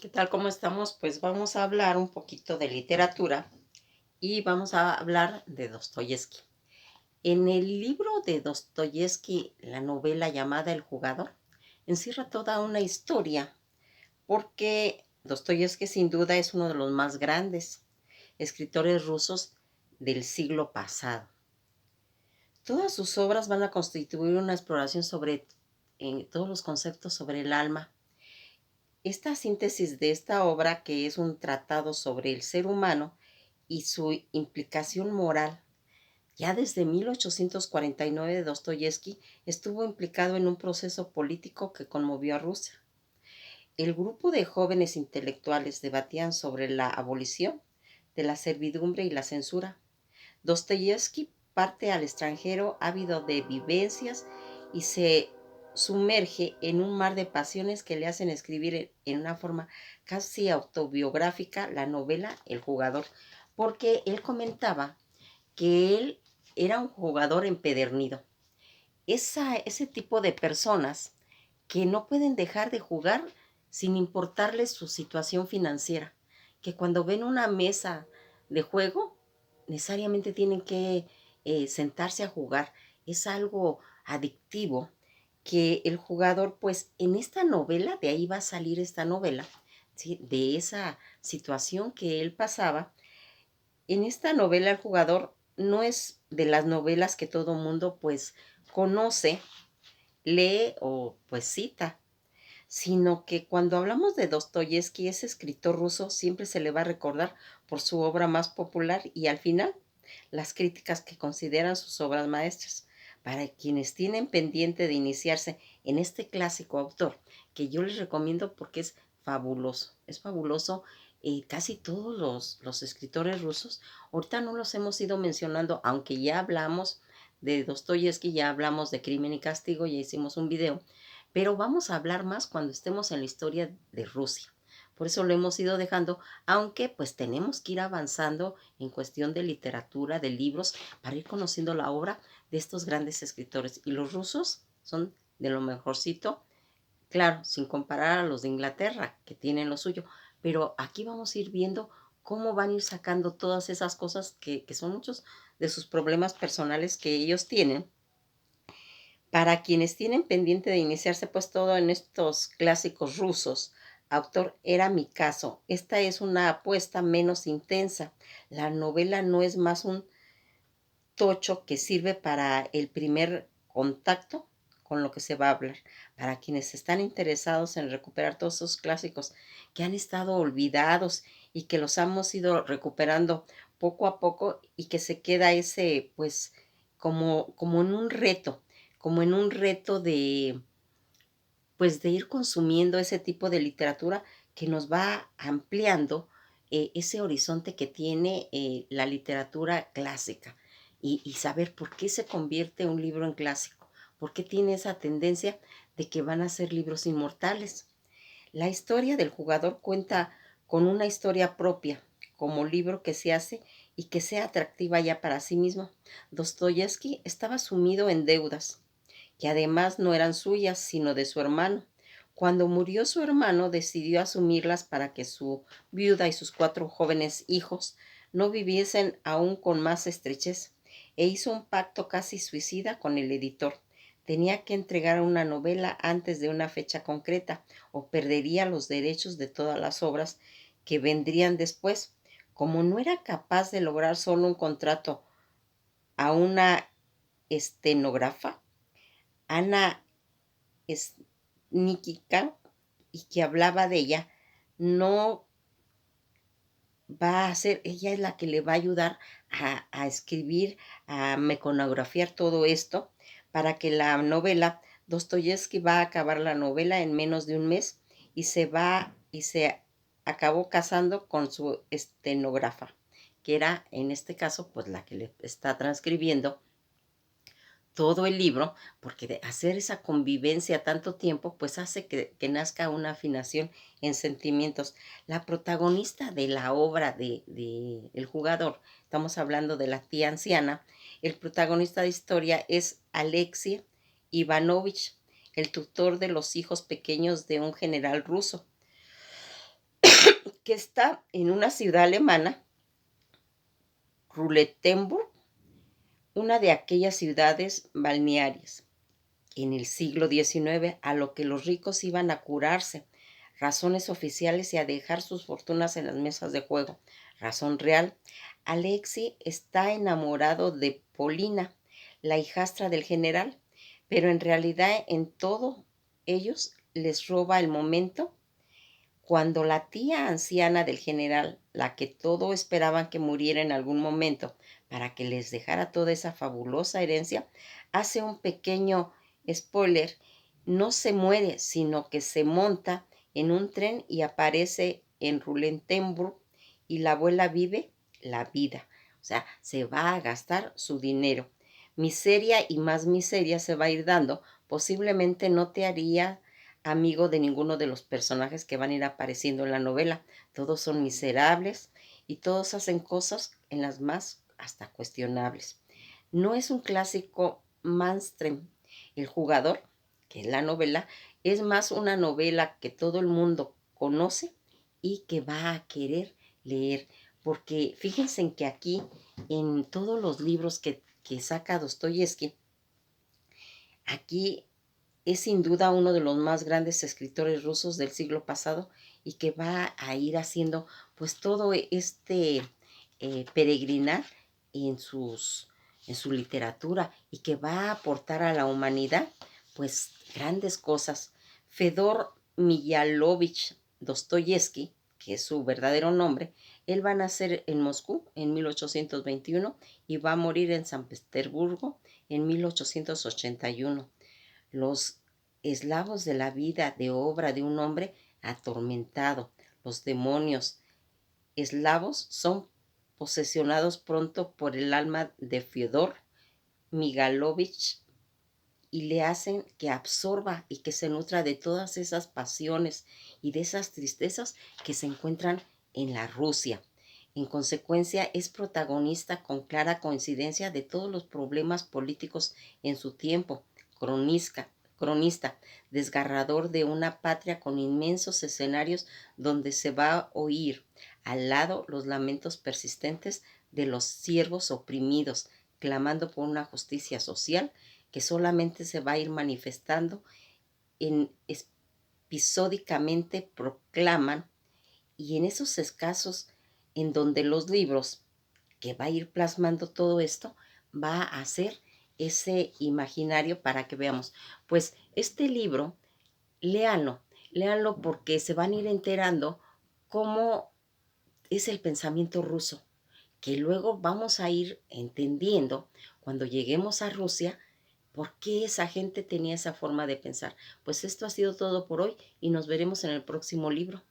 ¿Qué tal? ¿Cómo estamos? Pues vamos a hablar un poquito de literatura y vamos a hablar de Dostoyevsky. En el libro de Dostoyevsky, la novela llamada El jugador, encierra toda una historia porque Dostoyevsky sin duda es uno de los más grandes escritores rusos del siglo pasado. Todas sus obras van a constituir una exploración sobre todos los conceptos sobre el alma. Esta síntesis de esta obra, que es un tratado sobre el ser humano y su implicación moral, ya desde 1849 Dostoyevsky estuvo implicado en un proceso político que conmovió a Rusia. El grupo de jóvenes intelectuales debatían sobre la abolición de la servidumbre y la censura. Dostoyevsky parte al extranjero ávido de vivencias y se sumerge en un mar de pasiones que le hacen escribir en una forma casi autobiográfica la novela El jugador, porque él comentaba que él era un jugador empedernido. Ese tipo de personas que no pueden dejar de jugar sin importarles su situación financiera, que cuando ven una mesa de juego, necesariamente tienen que sentarse a jugar. Es algo adictivo que el jugador, pues en esta novela, de ahí va a salir esta novela, ¿sí? De esa situación que él pasaba. En esta novela el jugador no es de las novelas que todo mundo pues conoce, lee o pues cita, sino que cuando hablamos de Dostoyevsky, ese escritor ruso siempre se le va a recordar por su obra más popular y al final las críticas que consideran sus obras maestras. Para quienes tienen pendiente de iniciarse en este clásico autor, que yo les recomiendo porque es fabuloso. Casi todos los escritores rusos, ahorita no los hemos ido mencionando, aunque ya hablamos de Dostoyevsky, ya hablamos de Crimen y Castigo, ya hicimos un video, pero vamos a hablar más cuando estemos en la historia de Rusia. Por eso lo hemos ido dejando, aunque pues tenemos que ir avanzando en cuestión de literatura, de libros, para ir conociendo la obra de estos grandes escritores. Y los rusos son de lo mejorcito, claro, sin comparar a los de Inglaterra, que tienen lo suyo, pero aquí vamos a ir viendo cómo van a ir sacando todas esas cosas que son muchos de sus problemas personales que ellos tienen. Para quienes tienen pendiente de iniciarse pues todo en estos clásicos rusos, autor era mi caso. Esta es una apuesta menos intensa. La novela no es más un tocho que sirve para el primer contacto con lo que se va a hablar. Para quienes están interesados en recuperar todos esos clásicos que han estado olvidados y que los hemos ido recuperando poco a poco y que se queda ese, pues, como en un reto, como en un reto de, pues, de ir consumiendo ese tipo de literatura que nos va ampliando ese horizonte que tiene la literatura clásica y saber por qué se convierte un libro en clásico, por qué tiene esa tendencia de que van a ser libros inmortales. La historia del jugador cuenta con una historia propia, como libro que se hace y que sea atractiva ya para sí mismo. Dostoyevsky estaba sumido en deudas, que además no eran suyas, sino de su hermano. Cuando murió su hermano, decidió asumirlas para que su viuda y sus 4 jóvenes hijos no viviesen aún con más estrechez, e hizo un pacto casi suicida con el editor. Tenía que entregar una novela antes de una fecha concreta o perdería los derechos de todas las obras que vendrían después. Como no era capaz de lograr solo un contrato a una estenógrafa, Ana Snikika, y que hablaba de ella, no va a ser, ella es la que le va a ayudar a escribir, a meconografiar todo esto, para que la novela, Dostoyevsky va a acabar la novela en menos de un mes y se acabó casando con su estenógrafa, que era en este caso pues la que le está transcribiendo todo el libro, porque de hacer esa convivencia tanto tiempo, pues hace que nazca una afinación en sentimientos. La protagonista de la obra de El jugador, estamos hablando de la tía anciana, el protagonista de historia es Alexei Ivanovich, el tutor de los hijos pequeños de un general ruso. que está en una ciudad alemana, Ruletenburg, una de aquellas ciudades balnearias. En el siglo XIX, a lo que los ricos iban a curarse, razones oficiales y a dejar sus fortunas en las mesas de juego. Razón real, Alexei está enamorado de Polina, la hijastra del general, pero en realidad en todo ellos les roba el momento cuando la tía anciana del general, la que todo esperaban que muriera en algún momento para que les dejara toda esa fabulosa herencia, hace un pequeño spoiler, no se muere, sino que se monta en un tren y aparece en Rulentenburg y la abuela vive la vida. O sea, se va a gastar su dinero. Miseria y más miseria se va a ir dando. Posiblemente no te haría amigo de ninguno de los personajes que van a ir apareciendo en la novela. Todos son miserables y todos hacen cosas en las más hasta cuestionables. No es un clásico mainstream. El jugador, que es la novela, es más una novela que todo el mundo conoce y que va a querer leer. Porque fíjense en que aquí, en todos los libros que saca Dostoyevsky, aquí es sin duda uno de los más grandes escritores rusos del siglo pasado y que va a ir haciendo pues todo este peregrinar en, en su literatura y que va a aportar a la humanidad pues grandes cosas. Fedor Miyalovich Dostoyevsky, que es su verdadero nombre, él va a nacer en Moscú en 1821 y va a morir en San Petersburgo en 1881. Los eslavos de la vida de obra de un hombre atormentado, los demonios eslavos son posesionados pronto por el alma de Fyodor Migalovich y le hacen que absorba y que se nutra de todas esas pasiones y de esas tristezas que se encuentran en la Rusia. En consecuencia, es protagonista con clara coincidencia de todos los problemas políticos en su tiempo, cronista, desgarrador de una patria con inmensos escenarios donde se va a oír al lado los lamentos persistentes de los siervos oprimidos, clamando por una justicia social que solamente se va a ir manifestando en episódicamente proclaman y en esos escasos en donde los libros que va a ir plasmando todo esto va a hacer ese imaginario para que veamos. Pues este libro, léanlo, léanlo porque se van a ir enterando cómo es el pensamiento ruso, que luego vamos a ir entendiendo cuando lleguemos a Rusia por qué esa gente tenía esa forma de pensar. Pues esto ha sido todo por hoy y nos veremos en el próximo libro.